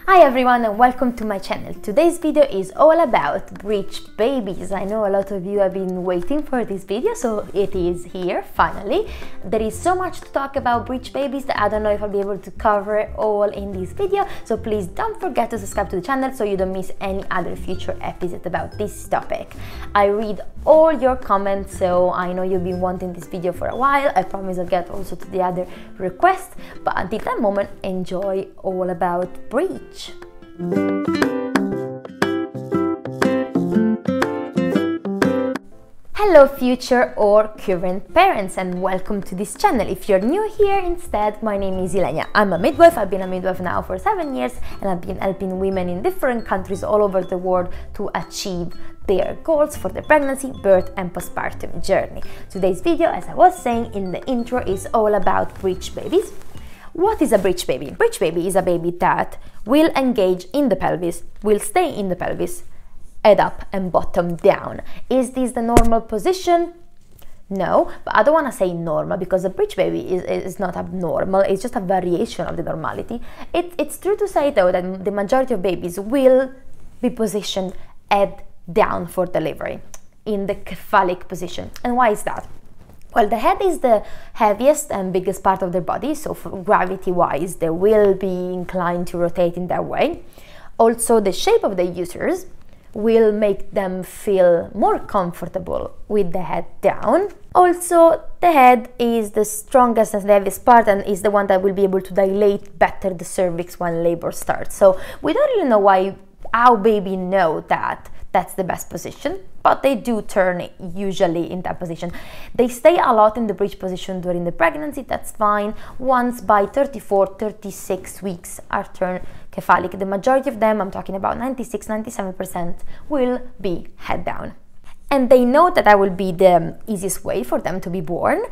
Hi everyone and welcome to my channel. Today's video is all about breech babies. I know a lot of you have been waiting for this video, so it is here finally. There is so much to talk about breech babies that I don't know if I'll be able to cover it all in this video, so please don't forget to subscribe to the channel so you don't miss any other future episodes about this topic. I read all your comments, so I know you've been wanting this video for a while. I promise I'll get also to the other requests, but until that moment, enjoy all about breech. Hello future or current parents and welcome to this channel. If you're new here instead, my name is Ilenia. I'm a midwife. I've been a midwife now for 7 years and I've been helping women in different countries all over the world to achieve their goals for the pregnancy, birth and postpartum journey. Today's video, as I was saying in the intro, is all about breech babies. What is a breech baby? Breech baby is a baby that will engage in the pelvis, will stay in the pelvis, head up and bottom down. Is this the normal position? No, but I don't want to say normal because a breech baby is not abnormal, it's just a variation of the normality. It's true to say though that the majority of babies will be positioned head down for delivery, in the cephalic position. And why is that? Well, the head is the heaviest and biggest part of their body, so gravity-wise, they will be inclined to rotate in that way. Also, the shape of the uterus will make them feel more comfortable with the head down. Also, the head is the strongest and the heaviest part and is the one that will be able to dilate better the cervix when labor starts. So we don't really know how baby know that that's the best position, but they do turn usually in that position. They stay a lot in the breech position during the pregnancy, that's fine. Once by 34-36 weeks are turned cephalic. The majority of them, I'm talking about 96-97%, will be head down. And they know that that will be the easiest way for them to be born.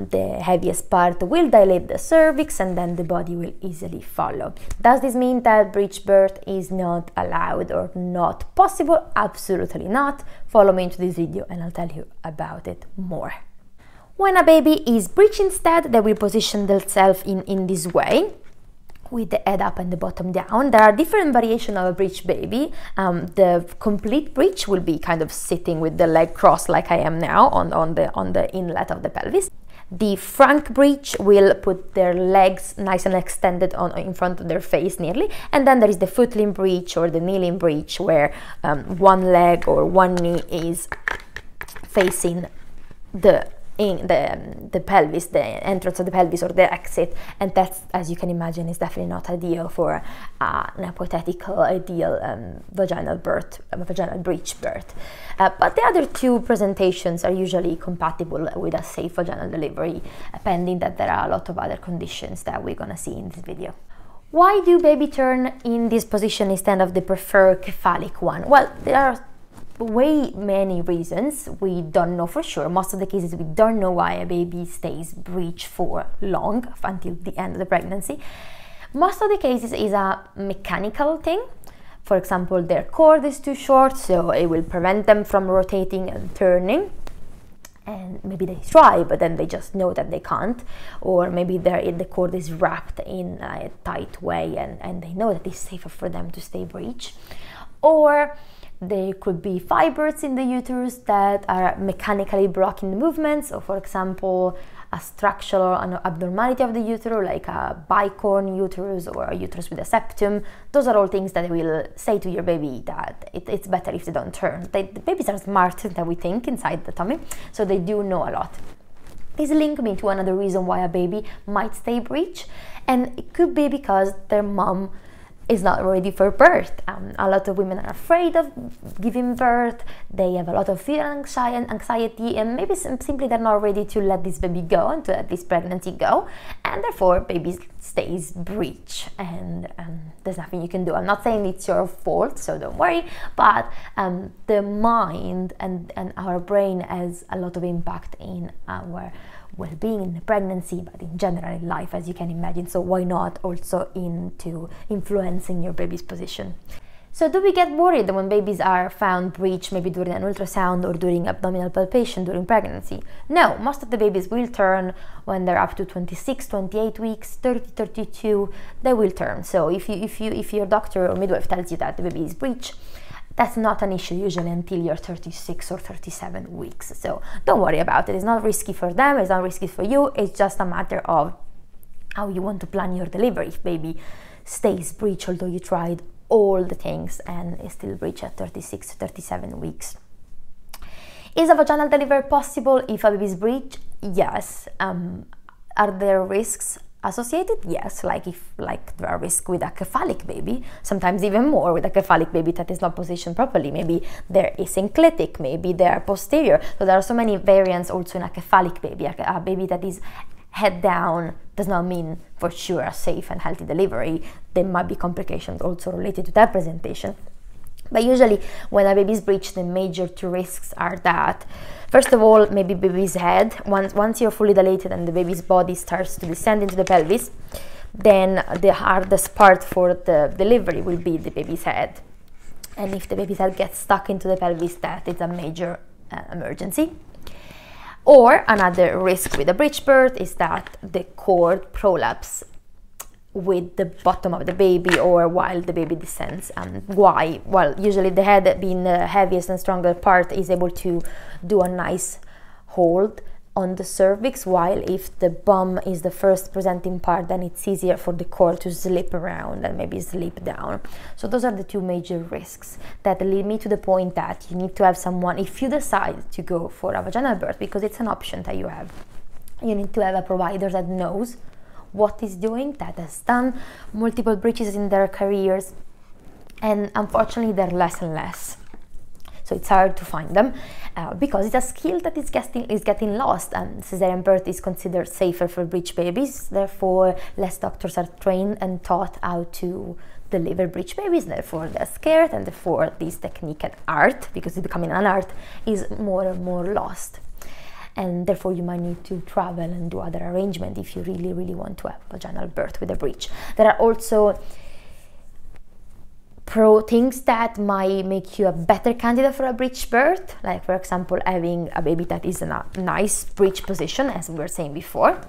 The heaviest part will dilate the cervix and then the body will easily follow. Does this mean that breech birth is not allowed or not possible? Absolutely not. Follow me into this video and I'll tell you about it more. When a baby is breech instead, they will position themselves in this way, with the head up and the bottom down. There are different variations of a breech baby. The complete breech will be kind of sitting with the leg crossed like I am now on the inlet of the pelvis. The frank breech will put their legs nice and extended in front of their face nearly, and then there is the footling breech or the kneeling breech where one leg or one knee is facing the pelvis, the entrance of the pelvis or the exit, and that's, as you can imagine, is definitely not ideal for an hypothetical ideal vaginal breech birth. But the other two presentations are usually compatible with a safe vaginal delivery, pending that there are a lot of other conditions that we're gonna see in this video. Why do baby turn in this position instead of the preferred cephalic one? Well, there are way many reasons. We don't know for sure. Most of the cases we don't know why a baby stays breech for long, until the end of the pregnancy. Most of the cases is a mechanical thing. For example, their cord is too short, so it will prevent them from rotating and turning. And maybe they try, but then they just know that they can't. Or maybe the cord is wrapped in a tight way and they know that it's safer for them to stay breech. Or there could be fibers in the uterus that are mechanically blocking the movement. So for example, a structural abnormality of the uterus, like a bicorn uterus or a uterus with a septum. Those are all things that will say to your baby that it's better if they don't turn. The babies are smarter than we think inside the tummy, so they do know a lot. This links me to another reason why a baby might stay breech, and it could be because their mom is not ready for birth. A lot of women are afraid of giving birth, they have a lot of fear and anxiety, and maybe simply they're not ready to let this baby go and to let this pregnancy go, and therefore baby stays breech, and there's nothing you can do. I'm not saying it's your fault, so don't worry, but the mind and our brain has a lot of impact in our well-being in the pregnancy, but in general in life, as you can imagine. So why not also into influencing your baby's position? So do we get worried when babies are found breech, maybe during an ultrasound or during abdominal palpation during pregnancy? No, most of the babies will turn when they're up to 26, 28 weeks, 30, 32, they will turn. So if your doctor or midwife tells you that the baby is breech, that's not an issue usually until you're 36 or 37 weeks. So don't worry about it. It's not risky for them, it's not risky for you. It's just a matter of how you want to plan your delivery. If baby stays breech, although you tried all the things and is still breech at 36 to 37 weeks. Is a vaginal delivery possible if a baby is breech? Yes. Are there risks associated? Yes, like there are risks with a cephalic baby, sometimes even more with a cephalic baby that is not positioned properly. Maybe they're asynclitic, maybe they're posterior. So there are so many variants also in a cephalic baby. A baby that is head down does not mean for sure a safe and healthy delivery. There might be complications also related to that presentation. But usually when a baby is breech, the major two risks are that, first of all, maybe baby's head. Once you're fully dilated and the baby's body starts to descend into the pelvis, then the hardest part for the delivery will be the baby's head. And if the baby's head gets stuck into the pelvis, that is a major emergency. Or another risk with a breech birth is that the cord prolapse with the bottom of the baby or while the baby descends. Why? Well, usually the head, being the heaviest and stronger part, is able to do a nice hold on the cervix, while if the bum is the first presenting part, then it's easier for the cord to slip around and maybe slip down. So those are the two major risks that lead me to the point that you need to have someone, if you decide to go for a vaginal birth, because it's an option that you have, you need to have a provider that knows what is doing, that has done multiple breeches in their careers, and unfortunately they're less and less. So it's hard to find them because it's a skill that is getting lost, and cesarean birth is considered safer for breech babies. Therefore, less doctors are trained and taught how to deliver breech babies. Therefore, they're scared, and therefore this technique and art, because it's becoming an art, is more and more lost. And therefore you might need to travel and do other arrangements if you really, really want to have vaginal birth with a breech. There are also pro things that might make you a better candidate for a breech birth, like for example having a baby that is in a nice breech position, as we were saying before,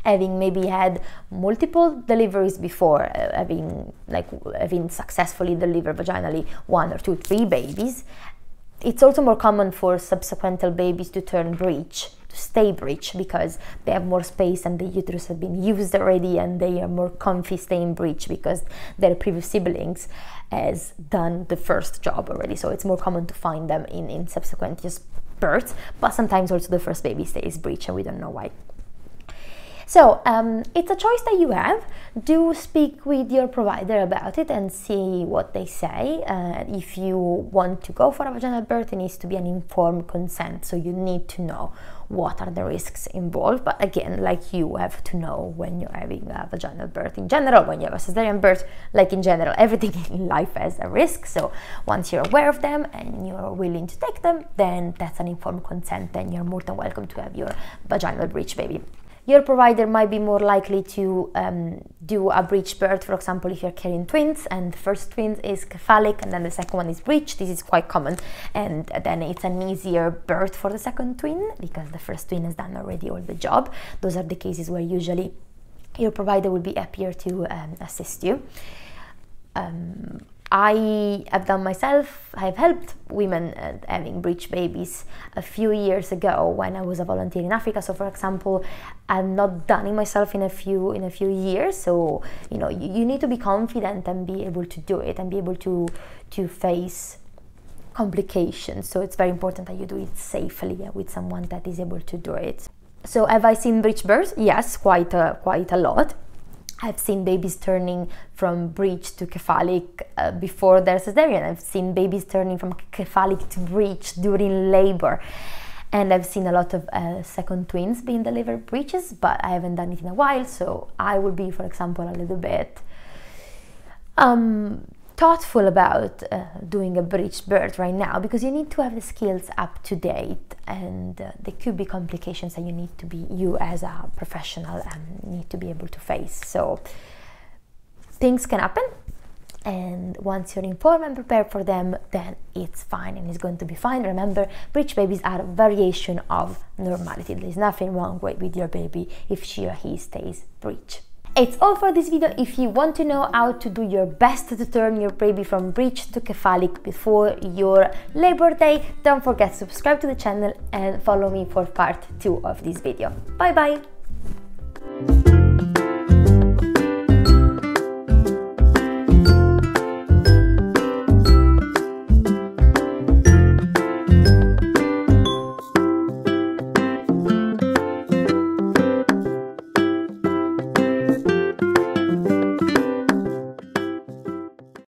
having maybe had multiple deliveries before, having successfully delivered vaginally 1 or 2, 3 babies. It's also more common for subsequent babies to turn breech, to stay breech, because they have more space and the uterus has been used already and they are more comfy staying breech because their previous siblings has done the first job already. So it's more common to find them in subsequent births, but sometimes also the first baby stays breech and we don't know why. So it's a choice that you have. Do speak with your provider about it and see what they say. If you want to go for a vaginal birth, it needs to be an informed consent. So you need to know what are the risks involved. But again, like you have to know when you're having a vaginal birth in general, when you have a cesarean birth, like in general, everything in life has a risk. So once you're aware of them and you're willing to take them, then that's an informed consent. Then you're more than welcome to have your vaginal breech baby. Your provider might be more likely to do a breech birth, for example, if you're carrying twins and the first twin is cephalic and then the second one is breech. This is quite common, and then it's an easier birth for the second twin because the first twin has done already all the job. Those are the cases where usually your provider will be happier to assist you. I have done myself, I've helped women having breech babies a few years ago when I was a volunteer in Africa. So for example, I've not done it myself in a few years. So, you know, you need to be confident and be able to do it and be able to face complications. So it's very important that you do it safely with someone that is able to do it. So have I seen breech births? Yes, quite a lot. I've seen babies turning from breech to cephalic before their cesarean. I've seen babies turning from cephalic to breech during labor. And I've seen a lot of second twins being delivered breeches, but I haven't done it in a while. So I would be, for example, a little bit thoughtful about doing a breech birth right now, because you need to have the skills up to date, and there could be complications that you as a professional need to be able to face. So things can happen, and once you're informed and prepared for them, then it's fine and it's going to be fine. Remember, breech babies are a variation of normality. There's nothing wrong with your baby if she or he stays breech. It's all for this video. If you want to know how to do your best to turn your baby from breech to cephalic before your labor day, don't forget to subscribe to the channel and follow me for part 2 of this video. Bye bye!